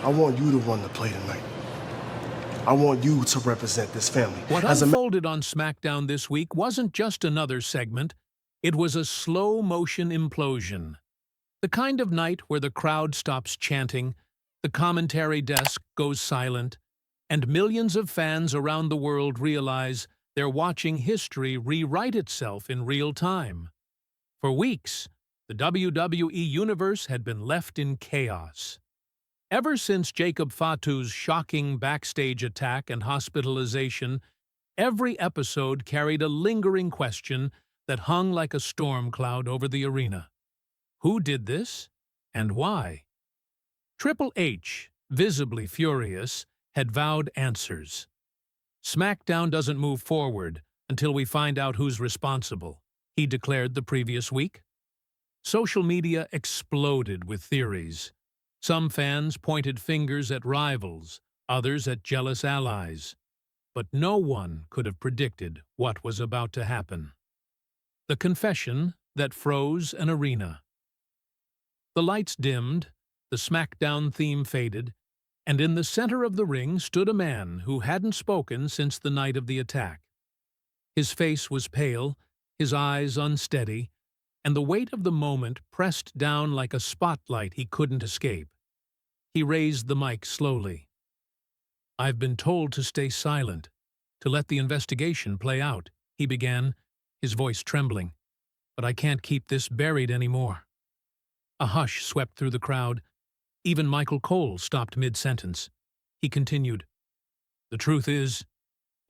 I want you to run the play tonight. I want you to represent this family. What unfolded on SmackDown this week wasn't just another segment. It was a slow-motion implosion. The kind of night where the crowd stops chanting, the commentary desk goes silent, and millions of fans around the world realize they're watching history rewrite itself in real time. For weeks, the WWE Universe had been left in chaos. Ever since Jacob Fatu's shocking backstage attack and hospitalization, every episode carried a lingering question that hung like a storm cloud over the arena. Who did this, and why? Triple H, visibly furious, had vowed answers. SmackDown doesn't move forward until we find out who's responsible, he declared the previous week. Social media exploded with theories. Some fans pointed fingers at rivals, others at jealous allies. But no one could have predicted what was about to happen. The confession that froze an arena. The lights dimmed, the SmackDown theme faded, and in the center of the ring stood a man who hadn't spoken since the night of the attack. His face was pale, his eyes unsteady, and the weight of the moment pressed down like a spotlight he couldn't escape. He raised the mic slowly. "I've been told to stay silent, to let the investigation play out," he began, his voice trembling. "But I can't keep this buried anymore." A hush swept through the crowd. Even Michael Cole stopped mid-sentence. He continued, "The truth is,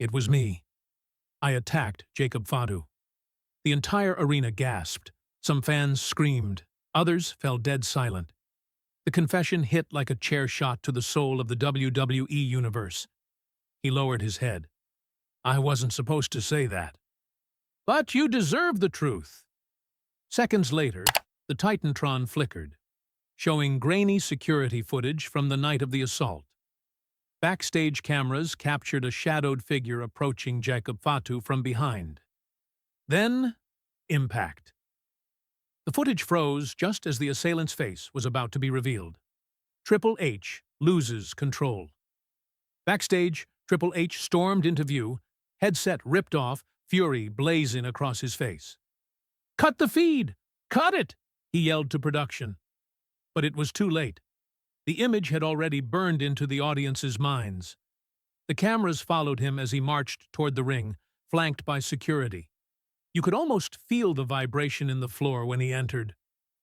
it was me. I attacked Jacob Fatu." The entire arena gasped. Some fans screamed. Others fell dead silent. The confession hit like a chair shot to the soul of the WWE Universe. He lowered his head. "I wasn't supposed to say that." "But you deserve the truth." Seconds later, the Titantron flickered, showing grainy security footage from the night of the assault. Backstage cameras captured a shadowed figure approaching Jacob Fatu from behind. Then, impact. The footage froze just as the assailant's face was about to be revealed. Triple H loses control. Backstage, Triple H stormed into view, headset ripped off, fury blazing across his face. "Cut the feed! Cut it!" he yelled to production. But it was too late. The image had already burned into the audience's minds. The cameras followed him as he marched toward the ring, flanked by security. You could almost feel the vibration in the floor when he entered.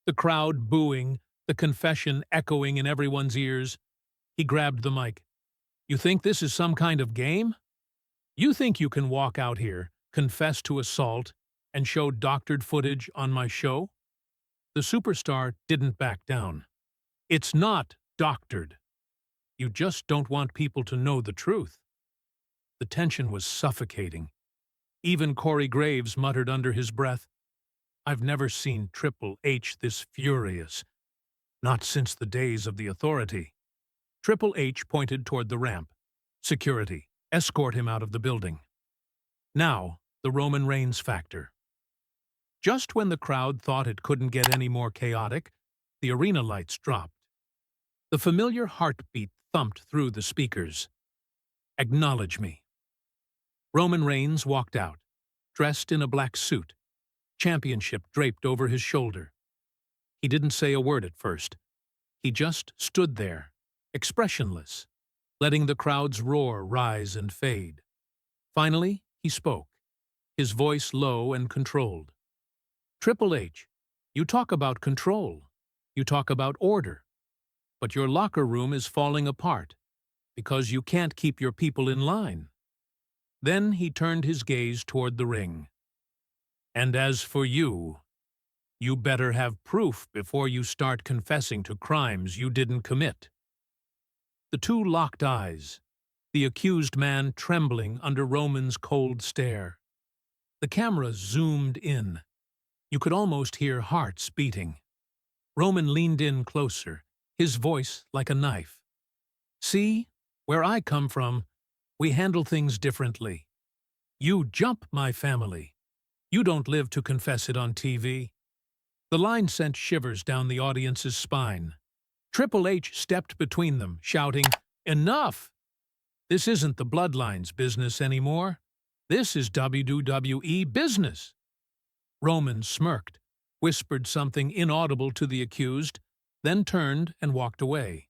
The crowd booing, the confession echoing in everyone's ears. He grabbed the mic. "You think this is some kind of game? You think you can walk out here, confess to assault, and show doctored footage on my show?" The superstar didn't back down. "It's not doctored. You just don't want people to know the truth." The tension was suffocating. Even Corey Graves muttered under his breath, "I've never seen Triple H this furious. Not since the days of the Authority." Triple H pointed toward the ramp. "Security, escort him out of the building." Now, the Roman Reigns factor. Just when the crowd thought it couldn't get any more chaotic, the arena lights dropped. The familiar heartbeat thumped through the speakers. "Acknowledge me." Roman Reigns walked out, dressed in a black suit, championship draped over his shoulder. He didn't say a word at first. He just stood there, expressionless, letting the crowd's roar rise and fade. Finally, he spoke, his voice low and controlled. "Triple H, you talk about control. You talk about order. But your locker room is falling apart because you can't keep your people in line." Then he turned his gaze toward the ring. "And as for you, you better have proof before you start confessing to crimes you didn't commit." The two locked eyes, the accused man trembling under Roman's cold stare. The camera zoomed in. You could almost hear hearts beating. Roman leaned in closer, his voice like a knife. "See, where I come from, we handle things differently. You jump my family. You don't live to confess it on TV." The line sent shivers down the audience's spine. Triple H stepped between them, shouting, "Enough! This isn't the Bloodline's business anymore. This is WWE business." Roman smirked, whispered something inaudible to the accused, then turned and walked away,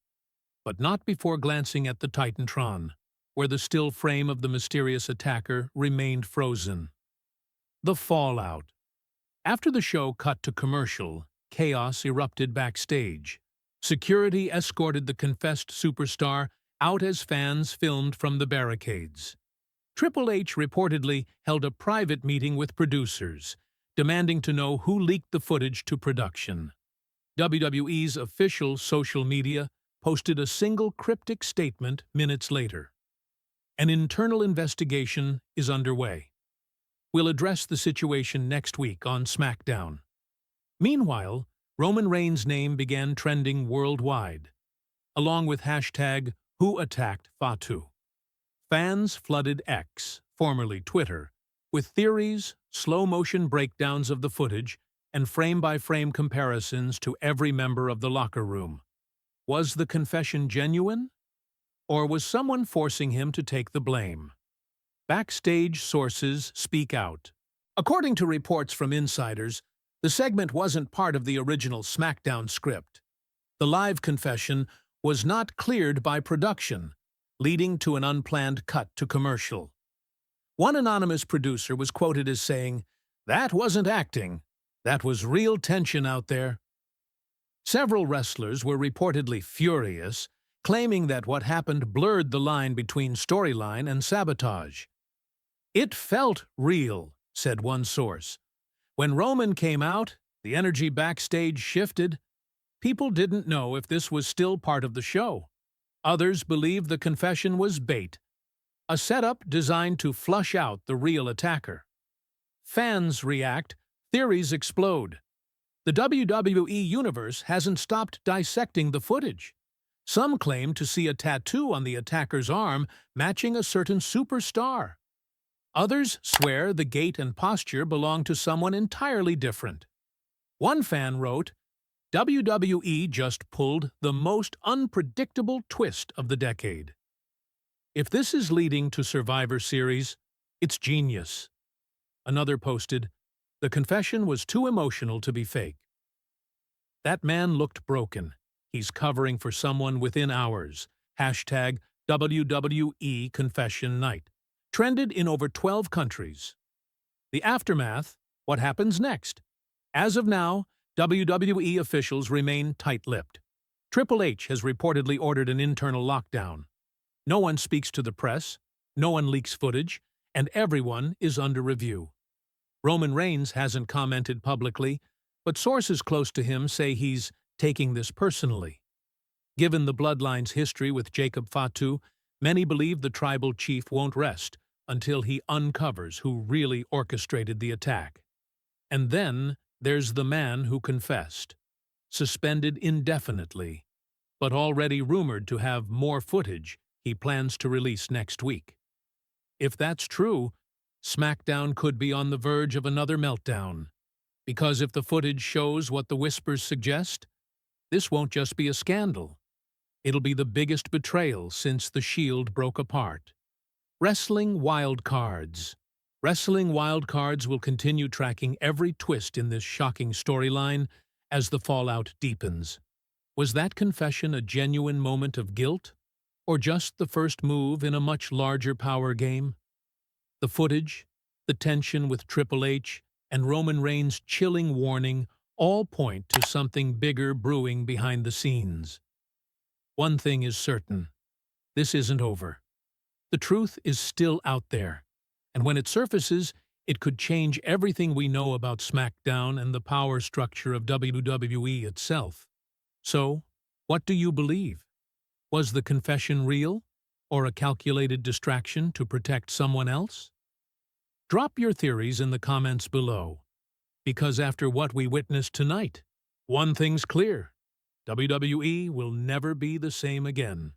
but not before glancing at the Titantron, where the still frame of the mysterious attacker remained frozen. The fallout. After the show cut to commercial, chaos erupted backstage. Security escorted the confessed superstar out as fans filmed from the barricades. Triple H reportedly held a private meeting with producers, demanding to know who leaked the footage to production. WWE's official social media posted a single cryptic statement minutes later. An internal investigation is underway. We'll address the situation next week on SmackDown. Meanwhile, Roman Reigns' name began trending worldwide, along with hashtag #WhoAttackedFatu. Fans flooded X, formerly Twitter, with theories, slow-motion breakdowns of the footage, and frame-by-frame comparisons to every member of the locker room. Was the confession genuine? Or was someone forcing him to take the blame? Backstage sources speak out. According to reports from insiders, the segment wasn't part of the original SmackDown script. The live confession was not cleared by production, leading to an unplanned cut to commercial. One anonymous producer was quoted as saying, "That wasn't acting. That was real tension out there." Several wrestlers were reportedly furious, claiming that what happened blurred the line between storyline and sabotage. "It felt real," said one source. "When Roman came out, the energy backstage shifted. People didn't know if this was still part of the show. Others believed the confession was bait, a setup designed to flush out the real attacker." Fans react, theories explode. The WWE Universe hasn't stopped dissecting the footage. Some claim to see a tattoo on the attacker's arm matching a certain superstar. Others swear the gait and posture belong to someone entirely different. One fan wrote, "WWE just pulled the most unpredictable twist of the decade." If this is leading to Survivor Series, it's genius. Another posted, "The confession was too emotional to be fake." That man looked broken. He's covering for someone within hours. Hashtag WWE Confession Night. Trended in over 12 countries. The aftermath, what happens next? As of now, WWE officials remain tight-lipped. Triple H has reportedly ordered an internal lockdown. No one speaks to the press, no one leaks footage, and everyone is under review. Roman Reigns hasn't commented publicly, but sources close to him say he's taking this personally. Given the Bloodline's history with Jacob Fatu, many believe the tribal chief won't rest until he uncovers who really orchestrated the attack. And then there's the man who confessed, suspended indefinitely, but already rumored to have more footage he plans to release next week. If that's true, SmackDown could be on the verge of another meltdown. Because if the footage shows what the whispers suggest, this won't just be a scandal. It'll be the biggest betrayal since the Shield broke apart. Wrestling Wildcards. Wrestling Wildcards will continue tracking every twist in this shocking storyline as the fallout deepens. Was that confession a genuine moment of guilt, or just the first move in a much larger power game? The footage, the tension with Triple H, and Roman Reigns' chilling warning all point to something bigger brewing behind the scenes. One thing is certain. This isn't over. The truth is still out there, and when it surfaces, it could change everything we know about SmackDown and the power structure of WWE itself. So, what do you believe? Was the confession real, or a calculated distraction to protect someone else? Drop your theories in the comments below, because after what we witnessed tonight, one thing's clear: WWE will never be the same again.